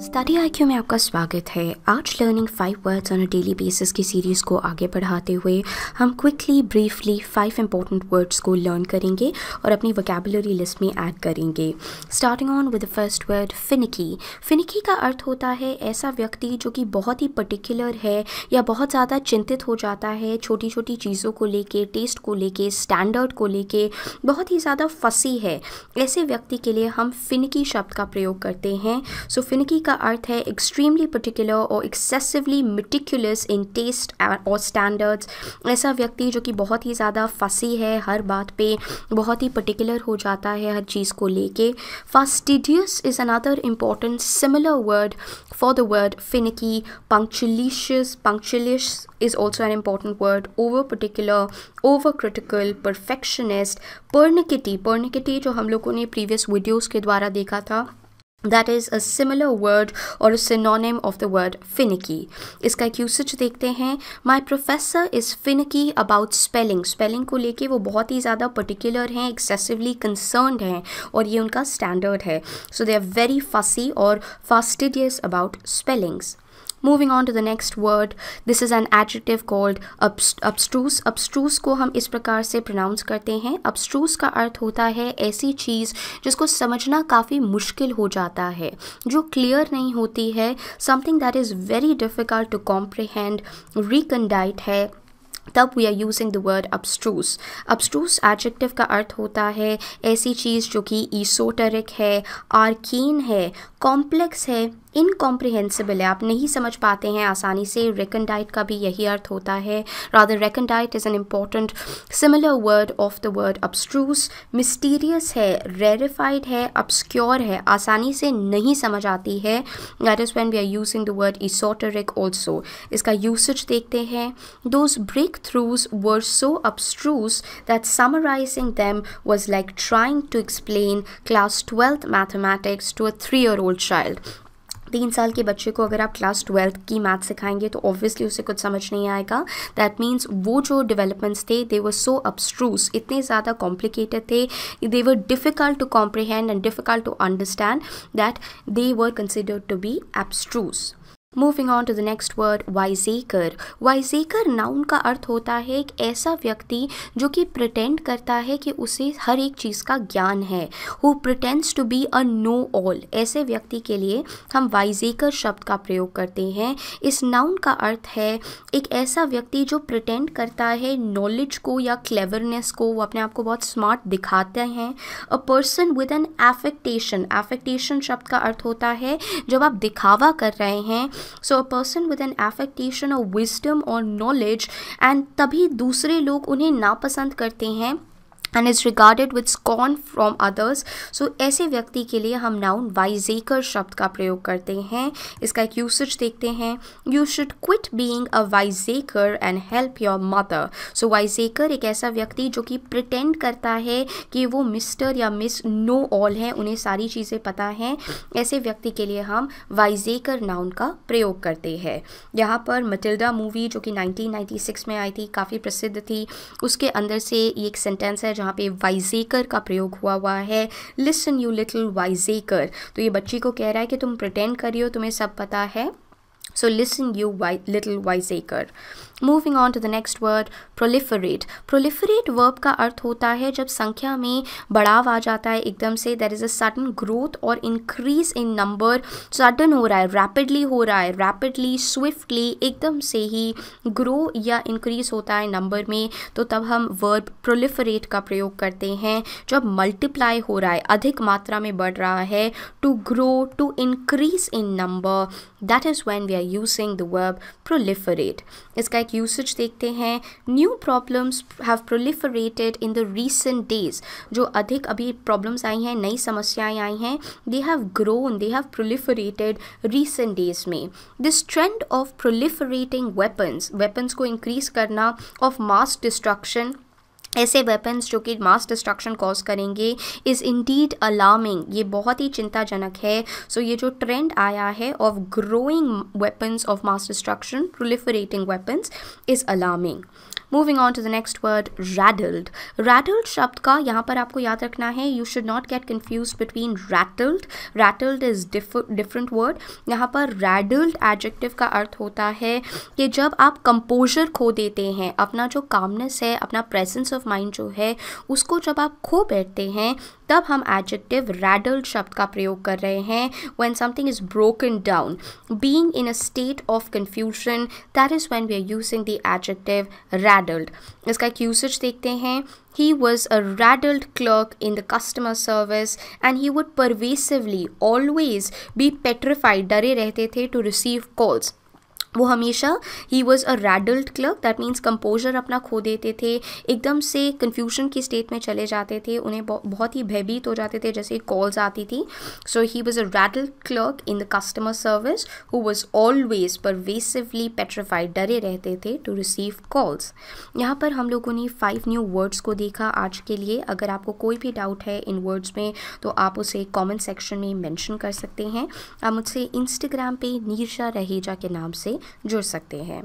Study IQ में आपका स्वागत है। आज learning 5 words on a daily basis की सीरीज़ को आगे बढ़ाते हुए हम क्विकली ब्रीफली 5 इंपॉर्टेंट वर्ड्स को लर्न करेंगे और अपनी वोकैबुलरी लिस्ट में ऐड करेंगे। Starting on with the first word finicky. Finicky का अर्थ होता है ऐसा व्यक्ति जो कि बहुत ही पर्टिकुलर है या बहुत ज़्यादा चिंतित हो जाता है छोटी छोटी चीज़ों को लेके, टेस्ट को लेके, स्टैंडर्ड को लेके, बहुत ही ज़्यादा फसी है। ऐसे व्यक्ति के लिए हम फिनिकी शब्द का प्रयोग करते हैं। सो फिनिकी का अर्थ है एक्सट्रीमली पर्टिकुलर और एक्सेसिवली मेटिकुलस इन टेस्ट और स्टैंडर्ड्स। ऐसा व्यक्ति जो कि बहुत ही ज़्यादा फसी है, हर बात पे बहुत ही पर्टिकुलर हो जाता है हर चीज़ को लेके। Fastidious is another important similar word for the word finicky. Punctilious is also an important word. Over particular, over critical, perfectionist. Pernickety जो हम लोगों ने previous videos के द्वारा देखा था, that is a similar word or a synonym of the word finicky. इसका एक यूसेज देखते हैं। My professor is finicky about spelling. Spelling को लेके वो बहुत ही ज़्यादा पर्टिकुलर हैं, excessively concerned हैं और ये उनका स्टैंडर्ड है। So they are very fussy or fastidious about spellings. Moving on to the next word, this is an adjective called abstruse. Abstruse को हम इस प्रकार से pronounce करते हैं। Abstruse का अर्थ होता है ऐसी चीज़ जिसको समझना काफ़ी मुश्किल हो जाता है, जो clear नहीं होती है, something that is very difficult to comprehend, recondite है, तब we are using the word abstruse. abstruse adjective का अर्थ होता है ऐसी चीज़ जो कि ईसोटेरिक है, आर्कीन है, कॉम्प्लेक्स है, इनकॉम्प्रिहेंसिबल है, आप नहीं समझ पाते हैं आसानी से। रेकंडाइट का भी यही अर्थ होता है। Rather recondite is an important similar word of the word abstruse. Mysterious है, रेरिफाइड है, obscure है, आसानी से नहीं समझ आती है। That is when we are using the word esoteric also. इसका यूसेज देखते हैं। Those breakthroughs were so abstruse that summarizing them was like trying to explain class 12th mathematics to a 3-year-old child. 3 साल के बच्चे को अगर आप class 12th की मैथ सिखाएंगे तो ऑब्वियसली उसे कुछ समझ नहीं आएगा। दैट मीन्स वो जो डेवलपमेंट्स थे दे वर सो अब्स्ट्रूस, इतने ज़्यादा कॉम्प्लिकेटेड थे, they were difficult to comprehend and difficult to understand, that they were considered to be abstruse. Moving on to the next word wiseacre. Wiseacre noun का अर्थ होता है एक ऐसा व्यक्ति जो कि प्रिटेंड करता है कि उसे हर एक चीज़ का ज्ञान है, who pretends to be a know all. ऐसे व्यक्ति के लिए हम वाइजेकर शब्द का प्रयोग करते हैं। इस नाउन का अर्थ है एक ऐसा व्यक्ति जो प्रिटेंड करता है नॉलेज को या क्लेवरनेस को, वो अपने आप को बहुत स्मार्ट दिखाते हैं। A person with an affectation. Affectation शब्द का अर्थ होता है जब आप दिखावा कर रहे हैं। So a person with an affectation of wisdom or knowledge, and तभी दूसरे लोग उन्हें नापसंद करते हैं and is regarded with scorn from others. So ऐसे व्यक्ति के लिए हम नाउन वाइजेकर शब्द का प्रयोग करते हैं। इसका एक यूसेज देखते हैं। You should quit being a wiseacre and help your mother. So वाइजेकर एक ऐसा व्यक्ति जो कि प्रिटेंड करता है कि वो मिस्टर या मिस नो ऑल है, उन्हें सारी चीज़ें पता हैं। ऐसे व्यक्ति के लिए हम वाइजेकर नाउन का प्रयोग करते हैं। यहाँ पर मटिल्डा मूवी जो कि 1996 में आई थी, काफ़ी प्रसिद्ध थी, उसके अंदर से ये एक सेंटेंस है जहाँ पे वाइजेकर का प्रयोग हुआ है। Listen you little wiseacre. तो ये बच्ची को कह रहा है कि तुम प्रिटेंड करियो, तुम्हें सब पता है। So listen you little wiseacre. Moving on to the next word, proliferate. Proliferate verb का अर्थ होता है जब संख्या में बढ़ाव आ जाता है एकदम से, there is a sudden growth और increase in number. sudden हो रहा है, rapidly हो रहा है, rapidly, swiftly, एकदम से ही grow या increase होता है नंबर में, तो तब हम verb proliferate का प्रयोग करते हैं। जब multiply हो रहा है, अधिक मात्रा में बढ़ रहा है, to grow, to increase in number, that is when we are using the verb proliferate. इसका एक यूसेज देखते हैं। New problems have proliferated in the recent days. जो अधिक अभी प्रॉब्लम्स आई हैं, नई समस्याएं आई हैं, they have grown, they have proliferated recent days में। This trend of proliferating weapons, weapons को इंक्रीज करना, ऑफ मास डिस्ट्रक्शन, ऐसे वेपन्स जो कि मास डिस्ट्रक्शन कॉज करेंगे इज़ इंडीड अलार्मिंग, ये बहुत ही चिंताजनक है. सो ये जो ट्रेंड आया है of growing weapons of mass destruction, proliferating weapons, is alarming. Moving on to the next word, raddled. Raddled शब्द का यहाँ पर आपको याद रखना है, you should not get confuse between rattled. Rattled is different word. यहाँ पर रैडल्ड एडजेक्टिव का अर्थ होता है कि जब आप कंपोजर खो देते हैं, अपना जो कामनेस है, अपना प्रेजेंस ऑफ माइंड जो है, उसको जब आप खो बैठते हैं, तब हम एडजेक्टिव रैडल्ड शब्द का प्रयोग कर रहे हैं. When something is broken down, being in a state of confusion, that is when we are using the adjective raddled. इसका एक यूसेज देखते हैं. He was a raddled clerk in the customer service and he would pervasively always be petrified, डरे रहते थे, to receive calls. वो हमेशा ही was a raddled clerk, that means composure अपना खो देते थे, एकदम से कन्फ्यूजन की स्टेट में चले जाते थे, उन्हें बहुत ही भयभीत हो जाते थे जैसे कॉल्स आती थी. So he was a raddled clerk in the customer service who was always pervasively petrified, डरे रहते थे, टू रिसीव कॉल्स. यहाँ पर हम लोगों ने 5 न्यू वर्ड्स को देखा आज के लिए. अगर आपको कोई भी डाउट है इन वर्ड्स में तो आप उसे कॉमेंट सेक्शन में मेंशन कर सकते हैं. आप मुझसे इंस्टाग्राम पे नीरजा रहेजा के नाम से जुड़ सकते हैं.